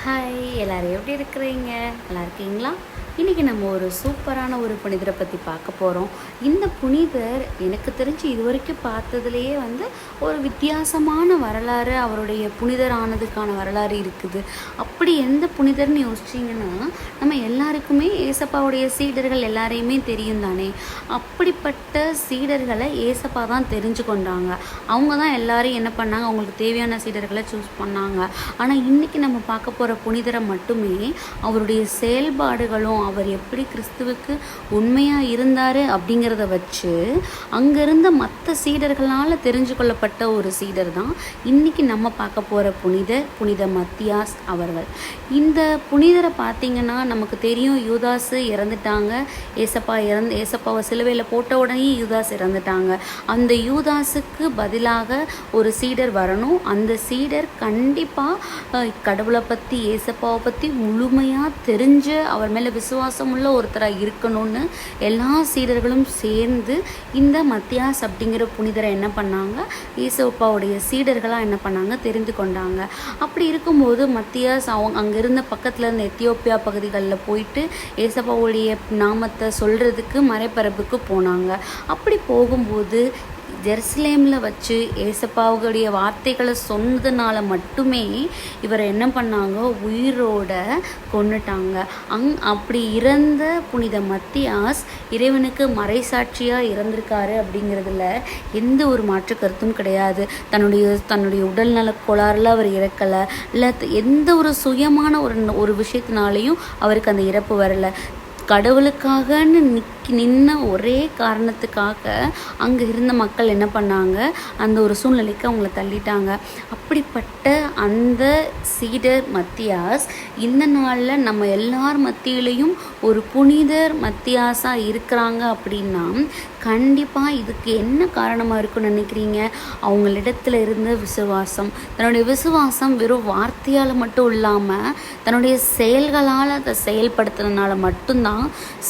Hi, எல்லோரும் எப்படி இருக்கிறீங்க? நல்லா இருக்கீங்களா? இன்றைக்கி நம்ம ஒரு சூப்பரான ஒரு புனிதரை பற்றி பார்க்க போகிறோம். இந்த புனிதர் எனக்கு தெரிஞ்சு இது வரைக்கும் பார்த்ததுலேயே ஒரு வித்தியாசமான வரலாறு, அவருடைய புனிதர் ஆனதுக்கான வரலாறு இருக்குது. அப்படி எந்த புனிதர்னு யோசிச்சிங்கன்னா, நம்ம எல்லாருக்குமே ஏசப்பாவுடைய சீடர்கள் எல்லாரையுமே தெரியும் தானே. அப்படிப்பட்ட சீடர்களை ஏசப்பா தான் தெரிஞ்சு கொண்டாங்க. அவங்க தான் எல்லாரையும் என்ன பண்ணாங்க, அவங்களுக்கு தேவையான சீடர்களை சூஸ் பண்ணாங்க. ஆனால் இன்றைக்கி நம்ம பார்க்க போகிற புனிதரை மட்டுமே அவருடைய செயல்பாடுகளும், அவர் எப்படி கிறிஸ்துவுக்கு உண்மையாக இருந்தார் அப்படிங்கிறத வச்சு அங்கிருந்த மற்ற சீடர்களால் தெரிஞ்சு கொள்ளப்பட்ட ஒரு சீடர் தான் இன்றைக்கி நம்ம பார்க்க போகிற புனித மத்தியாஸ் அவர்கள். இந்த புனிதரை பார்த்திங்கன்னா நமக்கு தெரியும், யூதாசு இறந்துட்டாங்க. ஏசப்பாவை சிலுவையில் போட்ட உடனே யூதாஸ் இறந்துட்டாங்க. அந்த யூதாஸுக்கு பதிலாக ஒரு சீடர் வரணும். அந்த சீடர் கண்டிப்பாக கடவுளை பற்றி, ஏசப்பாவை பற்றி முழுமையாக தெரிஞ்சு அவர் மேலே விசுவாசம் உள்ள ஒருத்தராக இருக்கணும்னு எல்லா சீடர்களும் சேர்ந்து இந்த மத்தியாஸ் அப்படிங்கிற புனிதரை என்ன பண்ணாங்க, ஏசப்பாவுடைய சீடர்களாக என்ன பண்ணாங்க, தெரிந்து கொண்டாங்க. அப்படி இருக்கும்போது மத்தியாஸ் அங்கே இருந்த பக்கத்தில் இருந்த எத்தியோப்பியா பகுதிகளில் போயிட்டு ஏசப்பாவுடைய நாமத்தை சொல்கிறதுக்கு மறைபரப்புக்கு போனாங்க. அப்படி போகும்போது ஜெருசலேமில் வச்சு ஏசப்பாவுடைய வார்த்தைகளை சொன்னதுனால மட்டுமே இவரை என்ன பண்ணாங்க, உயிரோட கொன்னுட்டாங்க. அப்படி இறந்த புனித மத்தியாஸ் இறைவனுக்கு மறைசாட்சியாக இறந்திருக்காரு அப்படிங்கிறதுல எந்த ஒரு மாற்று கருத்தும் கிடையாது. தன்னுடைய உடல்நல கோளாறுல அவர் இறக்கலை, இல்லை எந்த ஒரு சுயமான ஒரு விஷயத்தினாலையும் அவருக்கு அந்த இறப்பு வரலை. கடவுளுக்காகன்னு நின்ன ஒரே காரணத்துக்காக அங்கே இருந்த மக்கள் என்ன பண்ணாங்க, அந்த ஒரு சூழ்நிலைக்கு அவங்கள தள்ளிட்டாங்க. அப்படிப்பட்ட அந்த சீடர் மத்தியாஸ் இந்த நாளில் நம்ம எல்லார் மத்தியிலையும் ஒரு புனிதர் மத்தியாஸாக இருக்கிறாங்க அப்படின்னா கண்டிப்பாக இதுக்கு என்ன காரணமாக இருக்குன்னு நினைக்கிறீங்க? அவங்களிடத்துல இருந்த விசுவாசம். தன்னுடைய விசுவாசம் வெறும் வார்த்தையால் மட்டும் இல்லாமல் தன்னுடைய செயல்களால் அதை செயல்படுத்துறதுனால மட்டும்தான்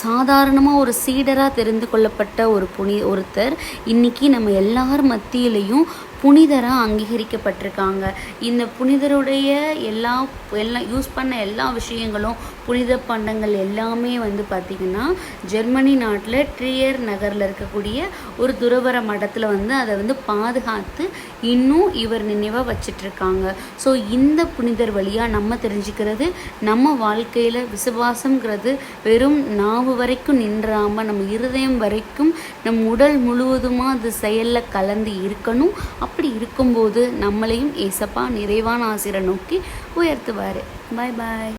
சாதாரணமாக ஒரு சீடராக தெரிந்து கொள்ளப்பட்ட ஒருத்தர் இன்னைக்கு நம்ம எல்லார் மத்தியிலையும் புனிதராக அங்கீகரிக்கப்பட்டிருக்காங்க. இந்த புனிதருடைய எல்லாம் யூஸ் பண்ண எல்லா விஷயங்களும், புனித பண்டங்கள் எல்லாமே பார்த்திங்கன்னா ஜெர்மனி நாட்டில் ட்ரியர் நகரில் இருக்கக்கூடிய ஒரு துறவர மடத்தில் அதை பாதுகாத்து இன்னும் இவர் நினைவாக வச்சிட்ருக்காங்க. ஸோ இந்த புனிதர் வழியாக நம்ம தெரிஞ்சுக்கிறது, நம்ம வாழ்க்கையில் விசுவாசங்கிறது வெறும் நாவு வரைக்கும் நின்றாமல் நம்ம இருதயம் வரைக்கும் நம் உடல் முழுவதுமாக அது செயலில் கலந்து இருக்கணும். அப்படி இருக்கும்போது நம்மளையும் ஏசப்பா நிறைவான ஆசிரை நோக்கி உயர்த்துவார். பாய் பாய்.